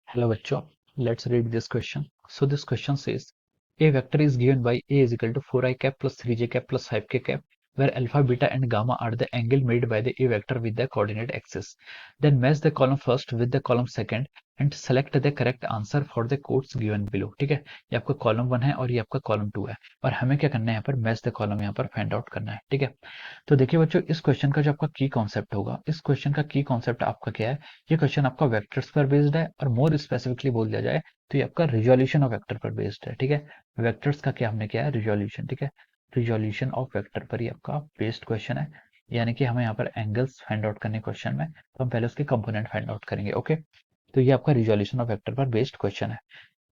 Hello bachcho, let's read this question. So this question says a vector is given by a is equal to 4i cap plus 3j cap plus 5k cap where alpha, beta and gamma are the angle made by the a vector with the coordinate axis. Then match the column first with the column second and select the correct answer for the quotes given below. ठीक है, ये आपका column 1 है और ये आपका column 2 है और हमें क्या करना है, यहाँ पर मैच द कॉलम यहाँ पर फाइंड आउट करना है। ठीक है, तो देखिए बच्चों, इस क्वेश्चन का जो आपका की कॉन्सेप्ट होगा, इस क्वेश्चन का की कॉन्सेप्ट आपका क्या है, ये क्वेश्चन आपका वेक्टर्स पर बेस्ड है और मोर स्पेसिफिकली बोल दिया जाए तो ये आपका रिजोल्यूशन ऑफ वेक्टर पर बेस्ड है। ठीक है, वेक्टर्स का क्या हमने किया है, रिजोल्यूशन। ठीक है, रिजोल्यूशन ऑफ वेक्टर पर ही आपका बेस्ड क्वेश्चन है, यानी कि हमें यहाँ पर एंगल्स फाइंड आउट करने क्वेश्चन में, तो हम पहले उसके कंपोनेंट फाइंड आउट करेंगे। ओके, तो ये आपका रिजोल्यूशन ऑफ वेक्टर पर बेस्ड क्वेश्चन है।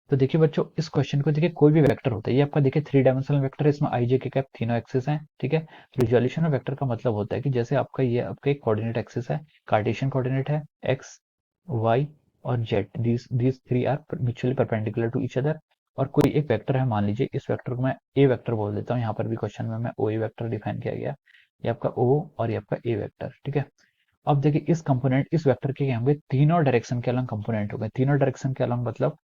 तो देखिए बच्चों, इस क्वेश्चन को देखिए, कोई भी वेक्टर होता है, ये आपका देखिए थ्री डायमेंशनल वेक्टर है, इसमें आई जे के कैप तीनों एक्सिस हैं। ठीक है, रिजोल्यूशन ऑफ वेक्टर का मतलब होता है कि जैसे आपका ये आपका एक कोऑर्डिनेट एक्सिस है, कार्टेशियन कोऑर्डिनेट है, एक्स वाई और Z, these three are mutually perpendicular to each other. और कोई एक वेक्टर है, मान लीजिए इस वेक्टर को मैं ए वेक्टर बोल देता हूँ, यहाँ पर भी क्वेश्चन में मैं ओ ए वेक्टर डिफाइन किया गया, ये आपका ओ और ये आपका ए वेक्टर। ठीक है, अब देखिए इस कंपोनेंट, इस वेक्टर के क्या होंगे, तीनों डायरेक्शन के अलग कंपोनेंट हो गए। तीनों डायरेक्शन के अलग मतलब,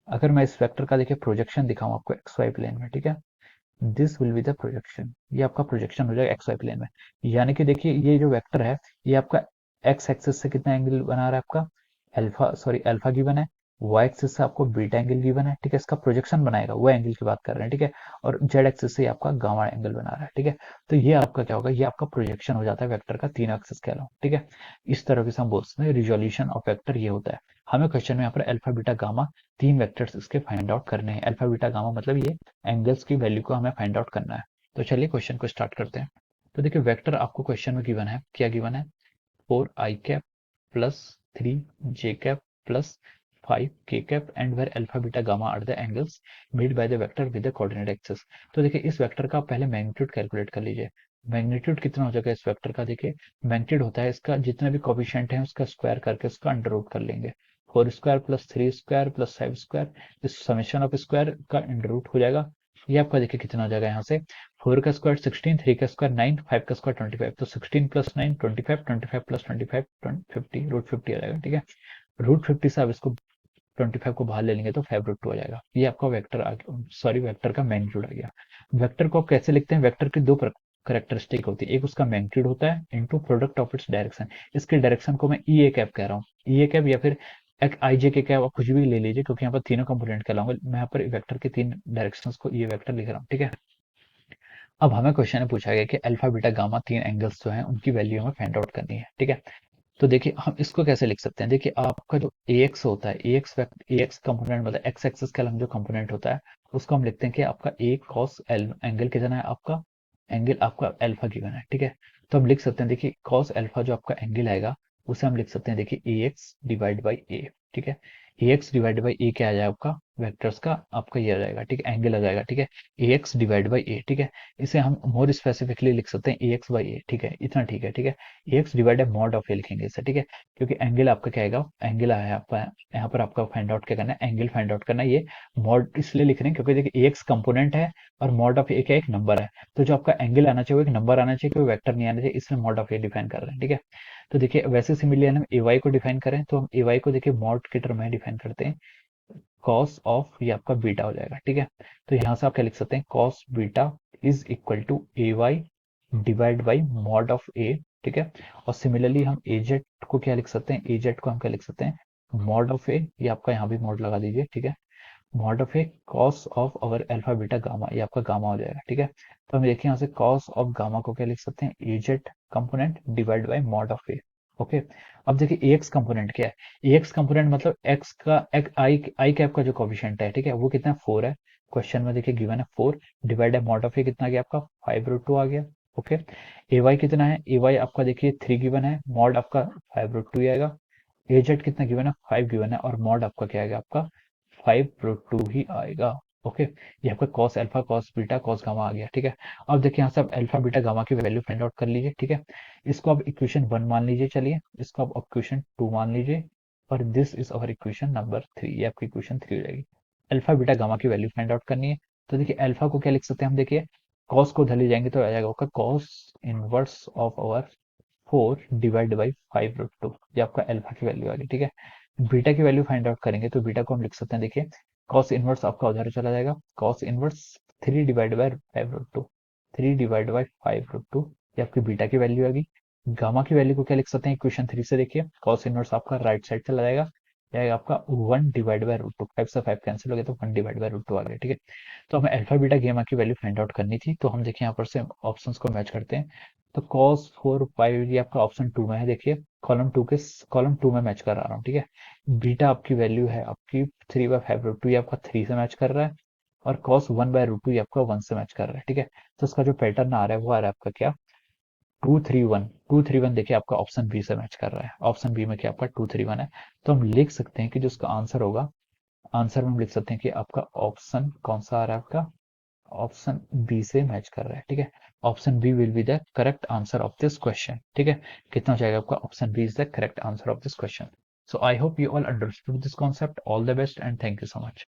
अगर मैं इस वेक्टर का देखिए प्रोजेक्शन दिखाऊं आपको एक्स वाई प्लेन में, ठीक है, this will be the projection, ये आपका प्रोजेक्शन हो जाएगा एक्स वाई प्लेन में। यानी कि देखिए ये जो वेक्टर है, ये आपका एक्स एक्सिस से कितना एंगल बना रहा है, आपका अल्फा, सॉरी अल्फा गिवन है, वाई एक्सिस से आपको बीटा एंगल गिवन है। ठीक है, इसका प्रोजेक्शन बनाएगा, वो एंगल की बात कर रहे हैं। ठीक है, और जेड एक्सिस से आपका गामा एंगल बना रहा है। ठीक है, तो ये आपका क्या होगा, ये आपका प्रोजेक्शन हो जाता है वेक्टर का तीनों एक्सिस के अलावा। ठीक है, इस तरह से हम बोल सकते हैं रिजोल्यूशन ऑफ वेक्टर ये होता है। हमें क्वेश्चन में यहाँ पर अल्फा बीटा गामा तीन वेक्टर्स इसके फाइंड आउट करने हैं। अल्फा बीटा गामा मतलब ये एंगल्स की वैल्यू को हमें फाइंड आउट करना है। तो चलिए क्वेश्चन को स्टार्ट करते हैं। तो देखिए वेक्टर आपको क्वेश्चन में गिवन है, क्या गिवन है, 4i cap plus 3j cap plus 5k cap and where alpha beta gamma are the angles made by the vector with the coordinate axis. तो देखिए इस वेक्टर का पहले मैग्नीट्यूड कैलकुलेट कर लीजिए। मैग्नीट्यूड कितना हो जाएगा इस वेक्टर का, देखिए मैग्नीट्यूड होता है इसका जितने भी कोफिशिएंट है उसका स्क्वायर करके उसका अंडर रूट कर लेंगे। 4 square plus 3 square plus 5 square, इस समेशन ऑफ स्क्वायर का अंडर रूट हो जाएगा। ये आपका देखिए कितना हो जाएगा, यहाँ से 4 का स्क्वायर 16, 3 का स्क्वायर 9, 5 का स्क्वायर 25, तो 16 प्लस 9 25, 25 प्लस 25 50, रूट 50 आ जाएगा। ठीक है, रूट 50 से आप इसको 25 को बाहर ले लेंगे तो 5 रूट 2 आ जाएगा। ये आपका वेक्टर आ गया, सॉरी वेक्टर का मैग्नीट्यूड आ गया। वेक्टर को आप कैसे लिखते हैं, वेक्टर की दो करेक्टरिस्टिक होती है, एक उसका मैग्नीट्यूड होता है into product of its direction. इसके डायरेक्शन को मैं ई ए कैप कह रहा हूँ, ई ए कैप या फिर एक आई जे के कैप, आप कुछ भी ले लीजिए, क्योंकि यहाँ पर तीनों कंपोनेंट कहलाऊंगा। मैं यहाँ पर वेक्टर के तीन डायरेक्शंस को ये वेक्टर लिख रहा हूँ। ठीक है, अब हमें क्वेश्चन में पूछा गया कि अल्फा बीटा गामा तीन एंगल्स जो हैं उनकी वैल्यू हमें फाइंड आउट करनी है। ठीक है, तो देखिए हम इसको कैसे लिख सकते हैं, देखिए आपका जो AX होता है, AX कंपोनेंट मतलब एक्स एक्सिस का जो कंपोनेंट होता है, उसको हम लिखते हैं कि आपका A cos L एंगल कितना है, आपका एंगल आपका अल्फा गिवन है। ठीक है, तो हम लिख सकते हैं, देखिए cos अल्फा जो आपका एंगल आएगा उसे हम लिख सकते हैं, देखिए AX डिवाइड बाई A। ठीक है, AX डिवाइड बाई A क्या आ जाएगा, आपका वेक्टर्स का आपका ये आ जाएगा। ठीक है, एंगल आ जाएगा। ठीक है, AX डिवाइड बाई A। ठीक है, इसे हम मोर स्पेसिफिकली लिख सकते हैं AX बाई A। ठीक है, इतना ठीक है। ठीक है, एक्स डिवाइड मॉड ऑफ ए लिखेंगे इसे। ठीक है, क्योंकि एंगल आपका क्या आएगा, एंगल आया आपका, यहाँ पर आपका फाइंड आउट क्या करना है, एंगल फाइंड आउट करना है। ये मॉड इसलिए लिख रहे हैं क्योंकि देखिए एक्स कंपोनेंट है और मॉड ऑफ ए क्या एक नंबर है, तो जो आपका एंगल आना चाहिए वो एक नंबर आना चाहिए, कोई वेक्टर नहीं आना चाहिए, इसलिए मॉड ऑफ ए डिफाइन कर रहे हैं। ठीक है, तो देखिए वैसे सिमिलरली हम ए वाई को डिफाइन करें तो हम ए वाई को देखिए मॉड के टर्म में डिफाइन करते हैं, कॉस ऑफ ये आपका बीटा हो जाएगा। ठीक है, तो यहाँ से आप क्या लिख सकते हैं, cos beta is equal to a y divide by mod of a. ठीक है, और सिमिलरली हम एजेट को क्या लिख सकते हैं, एजेट को हम क्या लिख सकते हैं, मॉड ऑफ ए, ये आपका यहाँ भी मॉड लगा दीजिए। ठीक है, mod of A cos of our alpha beta gamma, ये आपका गामा हो जाएगा। ठीक है, तो हम देखिए यहाँ से कॉस ऑफ गामा को क्या लिख सकते हैं, a z component divide by mod of a. Okay, अब देखिए एक्स कंपोनेंट क्या है, एक्स कंपोनेंट मतलब एक्स का आई कैप का जो कोफिशिएंट है, ठीक है, वो कितना है, 4 है। क्वेश्चन में देखिए गिवन है 4 डिवाइड है मॉड ऑफ ए कितना गया आपका, 5 रूट 2 आ गया। ओके, ए वाई कितना है, ए वाई आपका देखिए 3 गिवन है, मॉड आपका 5 रूट 2 आएगा। एजेड कितना गिवन है, 5 गिवन है, और मॉड आपका क्या आएगा, आपका 5 रूट 2 ही आएगा। ओके, ये आपका cos alpha cos beta cos gamma आ गया। ठीक है, अब देखिए यहाँ से आप अल्फा बीटा गामा की वैल्यू फाइंड आउट कर लीजिए। ठीक है, इसको आप इक्वेशन 1 मान लीजिए, चलिए इसको आप इक्वेशन 2 मान लीजिए, और this is our equation number 3, ये आपकी इक्वेशन 3 हो जाएगी। अल्फा बीटा गामा की वैल्यू फाइंड आउट करनी है, तो देखिए अल्फा को क्या लिख सकते हैं हम, देखिए कॉस को धले जाएंगे तो आ जाएगा आपका cos inverse of our 4 divide by 5 root 2, ये आपका अल्फा की वैल्यू आ गई। ठीक है, बीटा की वैल्यू फाइंड आउट करेंगे तो बीटा को हम लिख सकते हैं, देखिए कॉस इनवर्स आपका उधर चला जाएगा, cos inverse 3 divide by 5 root 2, 3 divide by 5 root 2, ये आपकी बीटा की वैल्यू आएगी। गामा की वैल्यू को क्या लिख सकते हैं, इक्वेशन 3 से देखिए कॉस इनवर्स आपका राइट साइड चला जाएगा, ये आपका 1 डिवाइड बाय रूट 2, 5 से 5 कैंसिल हो गया तो 1 डिवाइड बाय रूट 2 आ गया, ठीक है। तो हमें अल्फा बीटा गामा की वैल्यू फाइंड आउट करनी थी, तो हम देखिए यहाँ पर से ऑप्शंस को मैच करते हैं। तो कॉस 4 5 ये आपका ऑप्शन 2 में है, देखिए कॉलम टू में मैच करा रहा हूँ, ठीक है। बीटा आपकी वैल्यू है आपकी 3/5 रूट 2, ये आपका 3 से मैच कर रहा है, और कॉस 1/रूट 2 ये आपका 1 से मैच कर रहा है, ठीक है। तो इसका जो पैटर्न आ रहा है वो आ रहा है आपका क्या, 2 3 1 देखिए आपका ऑप्शन बी से मैच कर रहा है, ऑप्शन बी में क्या आपका 2 3 1 है। तो हम लिख सकते हैं कि जो उसका आंसर होगा, आंसर में हम लिख सकते हैं कि आपका ऑप्शन कौन सा आ रहा है, आपका ऑप्शन बी से मैच कर रहा है, ठीक है। Option B will be the correct answer of this question, ठीक है। कितना हो जाएगा आपका, option B is the correct answer of this question. So I hope you all understood this concept, all the best and thank you so much.